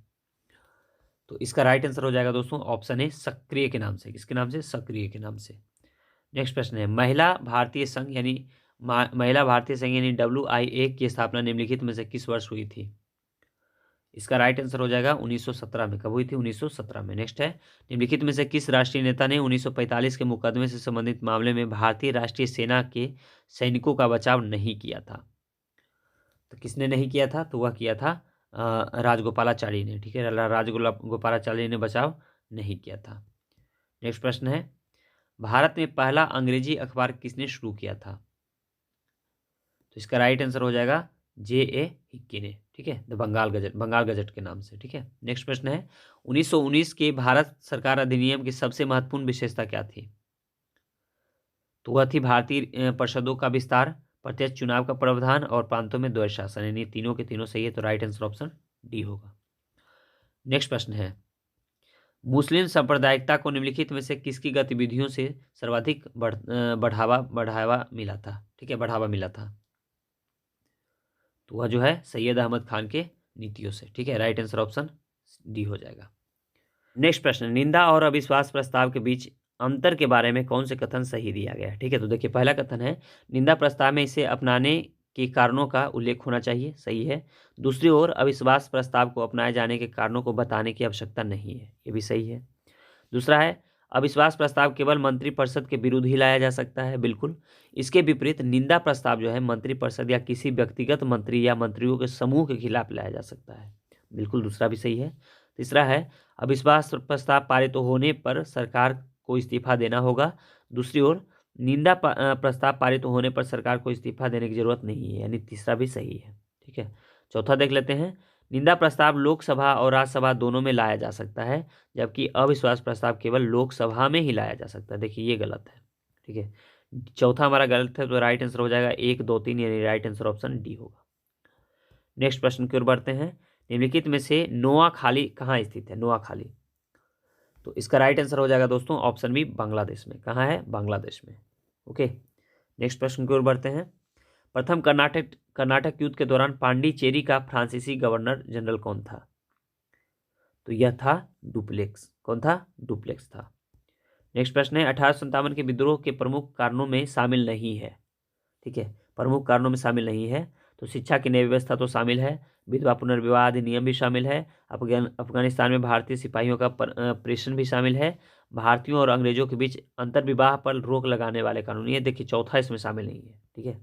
तो इसका राइट आंसर हो जाएगा दोस्तों ऑप्शन ए, सक्रिय के नाम से। किसके नाम से? सक्रिय के नाम से। नेक्स्ट प्रश्न है, महिला भारतीय संघ यानी WIA की स्थापना निम्नलिखित में से किस वर्ष हुई थी? इसका राइट आंसर हो जाएगा 1917 में। कब हुई थी? 1917 में। नेक्स्ट है, निम्नलिखित में से किस राष्ट्रीय नेता ने 1945 के मुकदमे से संबंधित मामले में भारतीय राष्ट्रीय सेना के सैनिकों का बचाव नहीं किया था? तो किसने नहीं किया था? तो वह किया था राजगोपालाचारी ने। ठीक है, राजगोपालाचारी ने बचाव नहीं किया था। नेक्स्ट प्रश्न है, भारत में पहला अंग्रेजी अखबार किसने शुरू किया था? तो इसका राइट आंसर हो जाएगा JA हिक्की ने। ठीक है, द बंगाल गजट के नाम से। ठीक है। नेक्स्ट प्रश्न है, 1919 के भारत सरकार अधिनियम की सबसे महत्वपूर्ण विशेषता क्या थी? तो वह थी भारतीय परिषदों का विस्तार, प्रत्यक्ष चुनाव का प्रावधान और प्रांतों में द्वैध शासन। यानी तीनों के तीनों सही है, तो राइट आंसर ऑप्शन डी होगा। नेक्स्ट प्रश्न है, मुस्लिम सांप्रदायिकता को निम्नलिखित में से किसकी गतिविधियों से सर्वाधिक बढ़ावा मिला था? ठीक है, बढ़ावा मिला था। तो वह जो है सैयद अहमद खान के नीतियों से। ठीक है, राइट आंसर ऑप्शन डी हो जाएगा। नेक्स्ट प्रश्न, निंदा और अविश्वास प्रस्ताव के बीच अंतर के बारे में कौन से कथन सही दिया गया है? ठीक है, तो देखिए पहला कथन है, निंदा प्रस्ताव में इसे अपनाने के कारणों का उल्लेख होना चाहिए। सही है। दूसरी ओर, अविश्वास प्रस्ताव को अपनाए जाने के कारणों को बताने की आवश्यकता नहीं है। ये भी सही है। दूसरा है, अविश्वास प्रस्ताव केवल मंत्रिपरिषद के विरुद्ध ही लाया जा सकता है। बिल्कुल। इसके विपरीत निंदा प्रस्ताव जो है मंत्रिपरिषद या किसी व्यक्तिगत मंत्री या मंत्रियों के समूह के खिलाफ लाया जा सकता है। बिल्कुल, दूसरा भी सही है। तीसरा है, अविश्वास प्रस्ताव पारित होने पर सरकार को इस्तीफा देना होगा। दूसरी ओर, निंदा प्रस्ताव पारित होने पर सरकार को इस्तीफा देने की जरूरत नहीं है। यानी तीसरा भी सही है। ठीक है। चौथा देख लेते हैं, निंदा प्रस्ताव लोकसभा और राज्यसभा दोनों में लाया जा सकता है, जबकि अविश्वास प्रस्ताव केवल लोकसभा में ही लाया जा सकता है। देखिए ये गलत है। ठीक है, चौथा हमारा गलत है, तो राइट आंसर हो जाएगा 1, 2, 3, यानी राइट आंसर ऑप्शन डी होगा। नेक्स्ट प्रश्न की ओर बढ़ते हैं, निम्नलिखित में से नोआखाली कहाँ स्थित है? नोआखाली, तो इसका राइट आंसर हो जाएगा दोस्तों ऑप्शन बी, बांग्लादेश में। कहाँ है? बांग्लादेश में। ओके। नेक्स्ट प्रश्न की ओर बढ़ते हैं, प्रथम कर्नाटक युद्ध के दौरान पांडिचेरी का फ्रांसीसी गवर्नर जनरल कौन था? तो यह था डुप्लेक्स। कौन था? डुप्लेक्स था। नेक्स्ट प्रश्न है, 1857 के विद्रोह के प्रमुख कारणों में शामिल नहीं है। ठीक है, प्रमुख कारणों में शामिल नहीं है, तो शिक्षा की नई व्यवस्था तो शामिल है, विधवा पुनर्विवाह अधिनियम भी शामिल है, अफगानिस्तान में भारतीय सिपाहियों का प्रेषण भी शामिल है, भारतीयों और अंग्रेजों के बीच अंतर्विवाह पर रोक लगाने वाले कानून। ये देखिए चौथा इसमें शामिल नहीं है। ठीक है,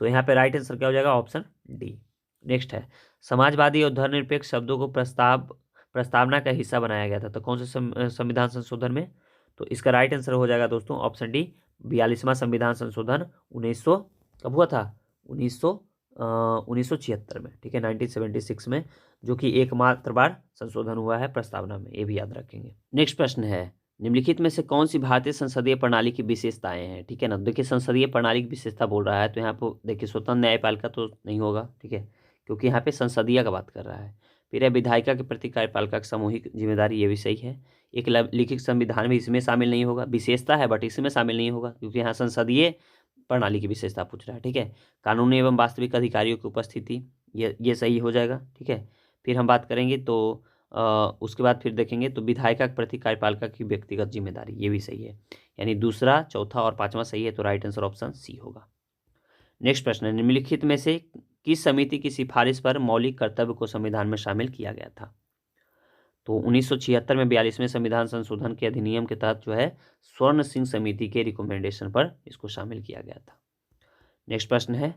तो यहाँ पे राइट आंसर क्या हो जाएगा? Option D. नेक्स्ट है, समाजवादी और धर्मनिरपेक्ष शब्दों को प्रस्तावना का हिस्सा बनाया गया था, तो कौन से संविधान संशोधन में? तो इसका राइट आंसर हो जाएगा दोस्तों ऑप्शन डी, 42वां संविधान संशोधन 1900 कब हुआ था? 1976 में। ठीक है, 1976 में, जो कि एकमात्र बार संशोधन हुआ है प्रस्तावना में। ये भी याद रखेंगे। नेक्स्ट प्रश्न है, निम्नलिखित में से कौन सी भारतीय संसदीय प्रणाली की विशेषताएं हैं? ठीक है ना, देखिए संसदीय प्रणाली की विशेषता बोल रहा है, तो यहाँ पर देखिए स्वतंत्र न्यायपालिका तो नहीं होगा। ठीक है, क्योंकि यहाँ पे संसदीय का बात कर रहा है। फिर है विधायिका के प्रति कार्यपालिका की सामूहिक जिम्मेदारी, ये भी सही है। एक लिखित संविधान भी इसमें शामिल नहीं होगा। विशेषता है बट इसमें शामिल नहीं होगा, क्योंकि यहाँ संसदीय प्रणाली की विशेषता पूछ रहा है। ठीक है, कानूनी एवं वास्तविक अधिकारियों की उपस्थिति, ये सही हो जाएगा। ठीक है, फिर हम बात करेंगे तो उसके बाद फिर देखेंगे तो विधायिका के प्रति कार्यपालिका की व्यक्तिगत जिम्मेदारी, ये भी सही है। यानी दूसरा, चौथा और पांचवा सही है, तो राइट आंसर ऑप्शन सी होगा। नेक्स्ट प्रश्न है, निम्नलिखित में से किस समिति की सिफारिश पर मौलिक कर्तव्य को संविधान में शामिल किया गया था? तो 1976 में 42वें संविधान संशोधन के अधिनियम के तहत जो है स्वर्ण सिंह समिति के रिकमेंडेशन पर इसको शामिल किया गया था। नेक्स्ट प्रश्न है,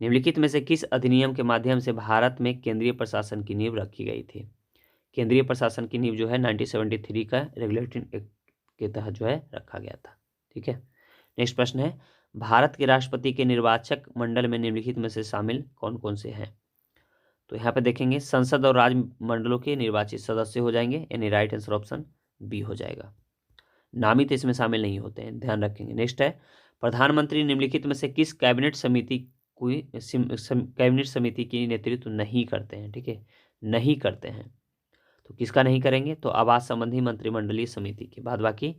निम्नलिखित में से किस अधिनियम के माध्यम से भारत में केंद्रीय प्रशासन की नींव रखी गई थी? केंद्रीय प्रशासन की नींव जो है 1973 का रेगुलेटरी एक्ट के तहत जो है रखा गया था। ठीक है। नेक्स्ट प्रश्न है, भारत के राष्ट्रपति के निर्वाचक मंडल में निम्नलिखित में से शामिल कौन कौन से हैं? तो यहाँ पे देखेंगे संसद और राज्य मंडलों के निर्वाचित सदस्य हो जाएंगे, यानी राइट आंसर ऑप्शन बी हो जाएगा। नामित इसमें शामिल नहीं होते हैं, ध्यान रखेंगे। नेक्स्ट है, प्रधानमंत्री निम्नलिखित में से किस कैबिनेट समिति की नेतृत्व नहीं करते हैं? ठीक है, नहीं करते हैं। तो किसका नहीं करेंगे? तो आवास संबंधी मंत्रिमंडलीय समिति की। बाद बाकी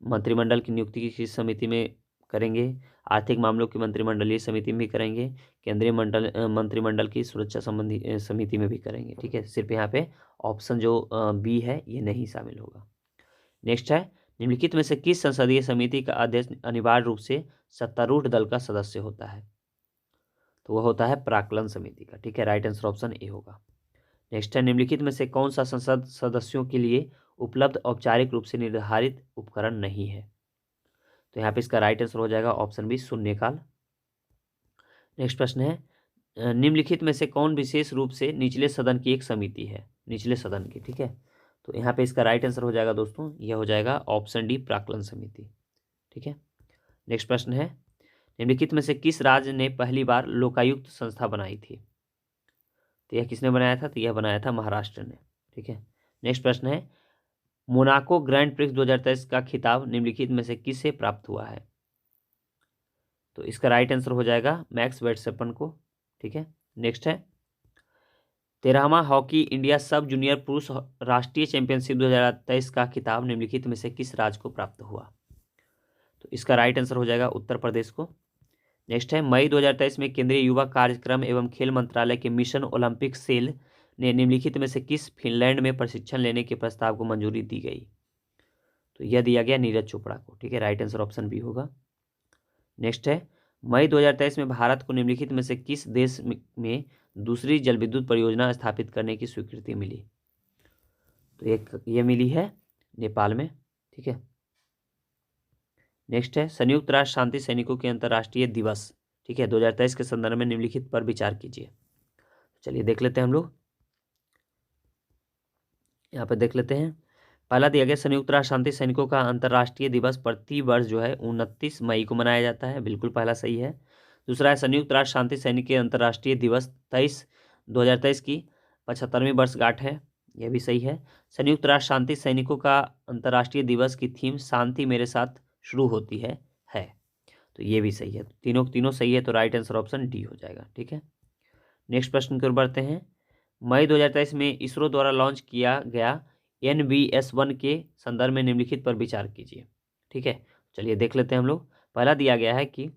मंत्रिमंडल की नियुक्ति किस समिति में करेंगे? आर्थिक मामलों की मंत्रिमंडलीय समिति में भी करेंगे, केंद्रीय मंत्रिमंडल की सुरक्षा संबंधी समिति में भी करेंगे। ठीक है, सिर्फ यहाँ पे ऑप्शन जो बी है ये नहीं शामिल होगा। नेक्स्ट है, निम्नलिखित में से किस संसदीय समिति का अध्यक्ष अनिवार्य रूप से सत्तारूढ़ दल का सदस्य होता है? तो वह होता है प्राक्कलन समिति का। ठीक है, राइट आंसर ऑप्शन ए होगा। नेक्स्ट है, निम्नलिखित में से कौन सा संसद सदस्यों के लिए उपलब्ध औपचारिक रूप से निर्धारित उपकरण नहीं है? तो यहाँ पे इसका राइट आंसर हो जाएगा ऑप्शन बी, शून्यकाल। नेक्स्ट प्रश्न है, निम्नलिखित में से कौन विशेष रूप से निचले सदन की एक समिति है? निचले सदन की। ठीक है, तो यहाँ पे इसका राइट आंसर हो जाएगा दोस्तों, यह हो जाएगा ऑप्शन डी, प्राक्कलन समिति। ठीक है, नेक्स्ट प्रश्न है, निम्नलिखित में से किस राज्य ने पहली बार लोकायुक्त संस्था बनाई थी? तो यह किसने बनाया था? तो यह बनाया था महाराष्ट्र ने। ठीक है, नेक्स्ट प्रश्न है, मोनाको ग्रैंड प्रिक्स 2023 का खिताब निम्नलिखित में से किसे प्राप्त हुआ है? तो इसका राइट आंसर हो जाएगा मैक्स वर्स्टेपन को। ठीक है, नेक्स्ट है, 13वां हॉकी इंडिया सब जूनियर पुरुष राष्ट्रीय चैंपियनशिप 2023 का खिताब निम्नलिखित में से किस राज्य को प्राप्त हुआ? तो इसका राइट आंसर हो जाएगा उत्तर प्रदेश को। नेक्स्ट है, मई 2023 में केंद्रीय युवा कार्यक्रम एवं खेल मंत्रालय के मिशन ओलंपिक सेल ने निम्नलिखित में से किस फिनलैंड में प्रशिक्षण लेने के प्रस्ताव को मंजूरी दी गई? तो यह दिया गया नीरज चोपड़ा को। ठीक है, राइट आंसर ऑप्शन बी होगा। नेक्स्ट है, मई 2023 में भारत को निम्नलिखित में से किस देश में दूसरी जलविद्युत परियोजना स्थापित करने की स्वीकृति मिली? तो ये मिली है नेपाल में। ठीक है, नेक्स्ट है, संयुक्त राष्ट्र शांति सैनिकों के अंतर्राष्ट्रीय दिवस, ठीक है, 2023 के संदर्भ में निम्नलिखित पर विचार कीजिए। चलिए देख लेते हैं हम लोग, यहाँ पर देख लेते हैं। पहला दिया गया, संयुक्त राष्ट्र शांति सैनिकों का अंतर्राष्ट्रीय दिवस प्रति वर्ष जो है 29 मई को मनाया जाता है, बिल्कुल पहला सही है। दूसरा है, संयुक्त राष्ट्र शांति सैनिक के अंतर्राष्ट्रीय दिवस 2023 की 75वीं वर्षगांठ है, यह भी सही है। संयुक्त राष्ट्र शांति सैनिकों का अंतर्राष्ट्रीय दिवस की थीम शांति मेरे साथ शुरू होती है, तो ये भी सही है। तीनों सही है, तो राइट आंसर ऑप्शन डी हो जाएगा। ठीक है, नेक्स्ट प्रश्न की ओर बढ़ते हैं। मई 2023 में इसरो द्वारा लॉन्च किया गया NVS-1 के संदर्भ में निम्नलिखित पर विचार कीजिए। ठीक है, चलिए देख लेते हैं हम लोग। पहला दिया गया है कि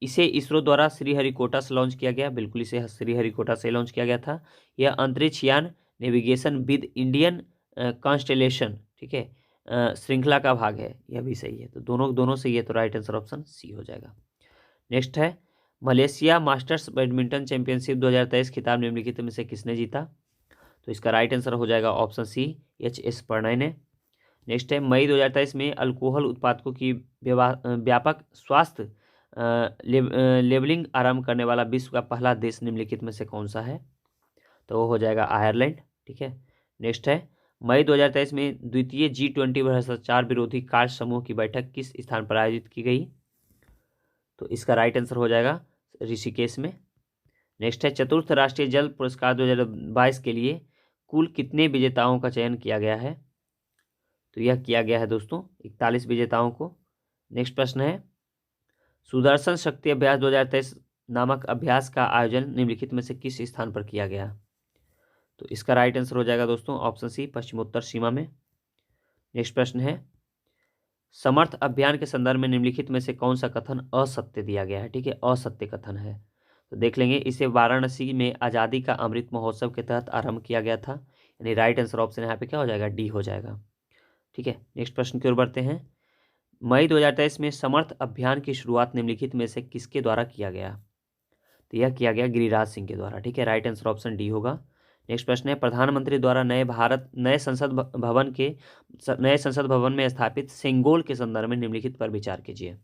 इसे इसरो द्वारा श्रीहरिकोटा से लॉन्च किया गया, बिल्कुल इसे श्रीहरिकोटा से लॉन्च किया गया था। यह अंतरिक्ष यान नेविगेशन विद इंडियन कॉन्स्टेलेशन, ठीक है, श्रृंखला का भाग है, यह भी सही है। तो दोनों सही है, तो राइट आंसर ऑप्शन सी हो जाएगा। नेक्स्ट है, मलेशिया मास्टर्स बैडमिंटन चैंपियनशिप 2023 खिताब निम्नलिखित में से किसने जीता? तो इसका राइट आंसर हो जाएगा ऑप्शन सी, HS प्रणय ने। नेक्स्ट है, मई 2023 में अल्कोहल उत्पादकों की व्यापक स्वास्थ्य लेबलिंग आरंभ करने वाला विश्व का पहला देश निम्नलिखित में से कौन सा है? तो वो हो जाएगा आयरलैंड। ठीक है, नेक्स्ट है, मई 2023 में द्वितीय G20 भ्रष्टाचार विरोधी कार्य समूह की बैठक किस स्थान पर आयोजित की गई? तो इसका राइट आंसर हो जाएगा ऋषिकेश में। नेक्स्ट है, चतुर्थ राष्ट्रीय जल पुरस्कार 2022 के लिए कुल कितने विजेताओं का चयन किया गया है? तो यह किया गया है दोस्तों 41 विजेताओं को। नेक्स्ट प्रश्न है, सुदर्शन शक्ति अभ्यास 2023 नामक अभ्यास का आयोजन निम्नलिखित में से किस स्थान पर किया गया? तो इसका राइट आंसर हो जाएगा दोस्तों ऑप्शन सी, पश्चिमोत्तर सीमा में। नेक्स्ट प्रश्न है, समर्थ अभियान के संदर्भ में निम्नलिखित में से कौन सा कथन असत्य दिया गया है? ठीक है, असत्य कथन है, तो देख लेंगे। इसे वाराणसी में आज़ादी का अमृत महोत्सव के तहत आरंभ किया गया था, यानी राइट आंसर ऑप्शन यहाँ पे क्या हो जाएगा? डी हो जाएगा। ठीक है, नेक्स्ट प्रश्न की ओर बढ़ते हैं। मई 2023 में समर्थ अभियान की शुरुआत निम्नलिखित में से किसके द्वारा किया गया? तो यह किया गया गिरिराज सिंह के द्वारा। ठीक है, राइट आंसर ऑप्शन डी होगा। नेक्स्ट प्रश्न है, प्रधानमंत्री द्वारा नए संसद भवन में स्थापित सेंगोल के संदर्भ में निम्नलिखित पर विचार कीजिए।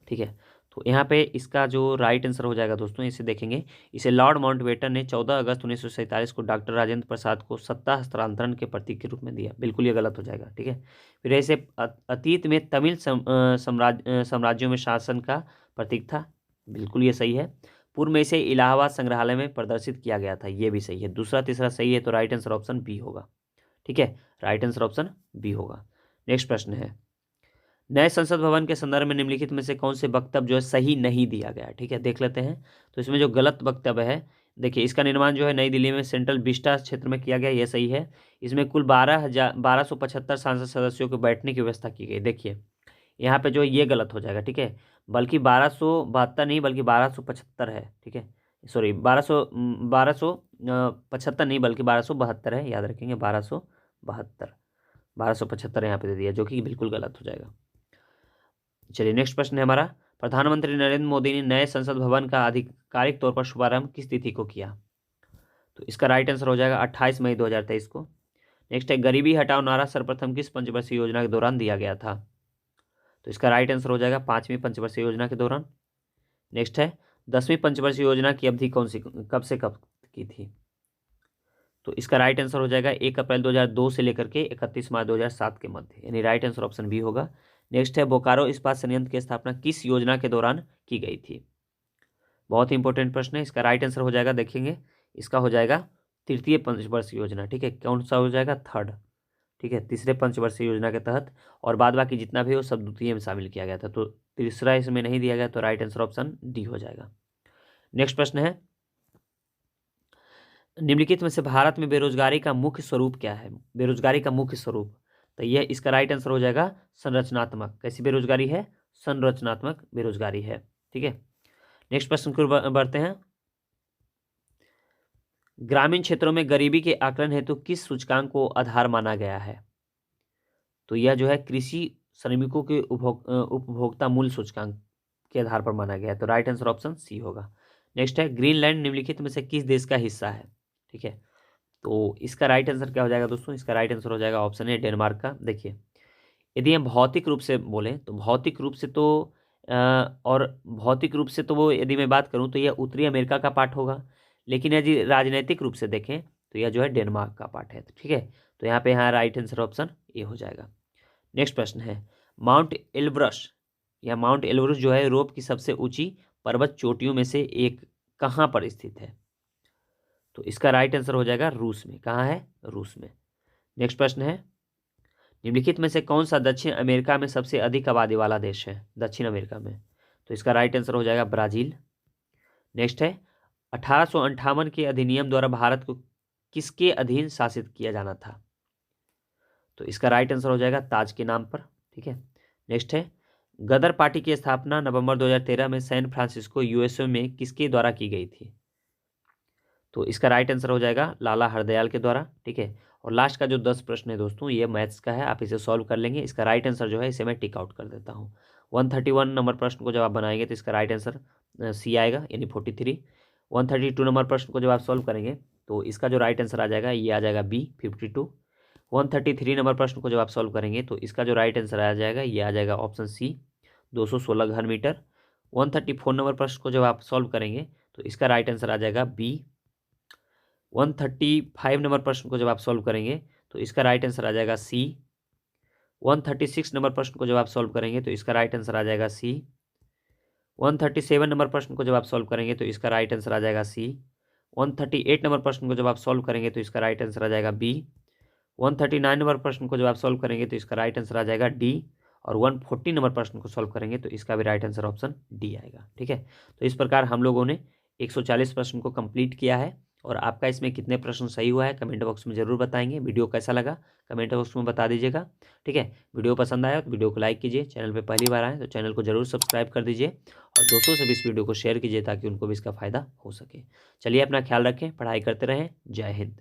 ठीक है, तो यहाँ पे इसका जो राइट आंसर हो जाएगा दोस्तों, इसे देखेंगे। इसे लॉर्ड माउंटबेटन ने 14 अगस्त 1947 को डॉक्टर राजेंद्र प्रसाद को सत्ता हस्तांतरण के प्रतीक के रूप में दिया, बिल्कुल ये गलत हो जाएगा। ठीक है, फिर इसे अतीत में तमिल साम्राज्यों में शासन का प्रतीक था, बिल्कुल ये सही है। पूर्व में इसे इलाहाबाद संग्रहालय में प्रदर्शित किया गया था, ये भी सही है। दूसरा तीसरा सही है, तो राइट आंसर ऑप्शन बी होगा। ठीक है, राइट आंसर ऑप्शन बी होगा। नेक्स्ट प्रश्न है, नए संसद भवन के संदर्भ में निम्नलिखित में से कौन से वक्तव्य जो है सही नहीं दिया गया? ठीक है, देख लेते हैं। तो इसमें जो गलत वक्तव्य है, देखिए इसका निर्माण जो है नई दिल्ली में सेंट्रल विस्टा क्षेत्र में किया गया, यह सही है। इसमें कुल 12,75 सांसद सदस्यों के बैठने की व्यवस्था की गई। देखिए यहाँ पे जो है ये गलत हो जाएगा, ठीक है, बल्कि 1272 नहीं बल्कि 1275 है, ठीक है, सॉरी 1275 नहीं बल्कि 1272 है, याद रखेंगे 1272, 1275 यहाँ पे दे दिया, जो कि बिल्कुल गलत हो जाएगा। चलिए नेक्स्ट प्रश्न है हमारा, प्रधानमंत्री नरेंद्र मोदी ने नए संसद भवन का आधिकारिक तौर पर शुभारंभ किस तिथि को किया? तो इसका राइट आंसर हो जाएगा 28 मई 2023 को। नेक्स्ट है, गरीबी हटाओ नारा सर्वप्रथम किस पंचवर्षीय योजना के दौरान दिया गया था? तो इसका राइट आंसर हो जाएगा 5वीं पंचवर्षीय योजना के दौरान। नेक्स्ट है, 10वीं पंचवर्षीय योजना की अवधि कौन सी, कब से कब की थी? तो इसका राइट आंसर हो जाएगा 1 अप्रैल 2002 से लेकर के 31 मार्च 2007 के मध्य, यानी राइट आंसर ऑप्शन बी होगा। नेक्स्ट है, बोकारो इस्पात संयंत्र की स्थापना किस योजना के दौरान की गई थी? बहुत ही इंपॉर्टेंट प्रश्न है। इसका राइट आंसर हो जाएगा, देखेंगे इसका हो जाएगा तृतीय पंचवर्षीय योजना, ठीक है, कौन सा हो जाएगा? थर्ड, ठीक है, तीसरे पंचवर्षीय योजना के तहत, और बाद बाकी जितना भी हो सब द्वितीय में शामिल किया गया था, तो तीसरा इसमें नहीं दिया गया, तो राइट आंसर ऑप्शन डी हो जाएगा। नेक्स्ट प्रश्न है, निम्नलिखित में से भारत में बेरोजगारी का मुख्य स्वरूप क्या है? बेरोजगारी का मुख्य स्वरूप, तो यह इसका राइट आंसर हो जाएगा संरचनात्मक। कैसी बेरोजगारी है? संरचनात्मक बेरोजगारी है, ठीक है। नेक्स्ट प्रश्न की ओर बढ़ते हैं, ग्रामीण क्षेत्रों में गरीबी के आकलन हेतु किस सूचकांक को आधार माना गया है? तो यह जो है कृषि श्रमिकों के उपभोक्ता मूल्य सूचकांक के आधार पर माना गया है, तो राइट आंसर ऑप्शन सी होगा। नेक्स्ट है, ग्रीनलैंड निम्नलिखित में से किस देश का हिस्सा है? ठीक है, तो इसका राइट आंसर क्या हो जाएगा दोस्तों? इसका राइट आंसर हो जाएगा ऑप्शन ए डेनमार्क का। देखिए यदि हम भौतिक रूप से बोलें तो भौतिक रूप से तो और भौतिक रूप से तो वो यदि मैं बात करूं तो यह उत्तरी अमेरिका का पार्ट होगा, लेकिन यदि राजनीतिक रूप से देखें तो यह जो है डेनमार्क का पार्ट है, ठीक है, तो यहाँ पे यहाँ राइट आंसर ऑप्शन ए हो जाएगा। नेक्स्ट प्रश्न है, माउंट एल्ब्रस या माउंट एल्ब्रस जो है यूरोप की सबसे ऊंची पर्वत चोटियों में से एक कहाँ पर स्थित है? तो इसका राइट आंसर हो जाएगा रूस में। कहाँ है? रूस में। नेक्स्ट प्रश्न है, निम्नलिखित में से कौन सा दक्षिण अमेरिका में सबसे अधिक आबादी वाला देश है? दक्षिण अमेरिका में, तो इसका राइट आंसर हो जाएगा ब्राजील। नेक्स्ट है, 1858 के अधिनियम द्वारा भारत को किसके अधीन शासित किया जाना था? तो इसका राइट आंसर हो जाएगा ताज के नाम पर, ठीक है। नेक्स्ट है, गदर पार्टी की स्थापना नवंबर 2013 में सैन फ्रांसिस्को यूएसए में किसके द्वारा की गई थी? तो इसका राइट आंसर हो जाएगा लाला हरदयाल के द्वारा, ठीक है। और लास्ट का जो 10 प्रश्न है दोस्तों ये मैथ्स का है, आप इसे सॉल्व कर लेंगे। इसका राइट आंसर जो है इसे मैं टिक आउट कर देता हूँ। 131 नंबर प्रश्न को जब आप बनाएंगे तो इसका राइट आंसर सी आएगा, यानी 43। 132 नंबर प्रश्न को जब आप सॉल्व करेंगे तो इसका जो राइट आंसर आ जाएगा ये आ जाएगा बी 52। 133 नंबर प्रश्न को जब आप सॉल्व करेंगे तो इसका जो राइट आंसर आ जाएगा ये आ जाएगा ऑप्शन सी 216 घन मीटर। 134 नंबर प्रश्न को जब आप सॉल्व करेंगे तो इसका राइट आंसर आ जाएगा बी। 135 नंबर प्रश्न को जब आप सॉल्व करेंगे तो इसका राइट आंसर आ जाएगा सी। 136 नंबर प्रश्न को जब आप सॉल्व करेंगे तो इसका राइट आंसर आ जाएगा सी। 137 नंबर प्रश्न को जब आप सॉल्व करेंगे तो इसका राइट आंसर आ जाएगा सी। 138 नंबर प्रश्न को जब आप सॉल्व करेंगे तो इसका राइट आंसर आ जाएगा बी। 139 नंबर प्रश्न को जब आप सॉल्व करेंगे तो इसका राइट आंसर आ जाएगा डी। और 140 नंबर प्रश्न को सॉल्व करेंगे तो इसका भी राइट आंसर ऑप्शन डी आएगा, ठीक है। तो इस प्रकार हम लोगों ने 140 प्रश्न को कंप्लीट किया है, और आपका इसमें कितने प्रश्न सही हुआ है कमेंट बॉक्स में जरूर बताएंगे। वीडियो कैसा लगा कमेंट बॉक्स में बता दीजिएगा, ठीक है। वीडियो पसंद आया तो वीडियो को लाइक कीजिए, चैनल पे पहली बार आए तो चैनल को जरूर सब्सक्राइब कर दीजिए, और दोस्तों से भी इस वीडियो को शेयर कीजिए ताकि उनको भी इसका फ़ायदा हो सके। चलिए अपना ख्याल रखें, पढ़ाई करते रहें, जय हिंद।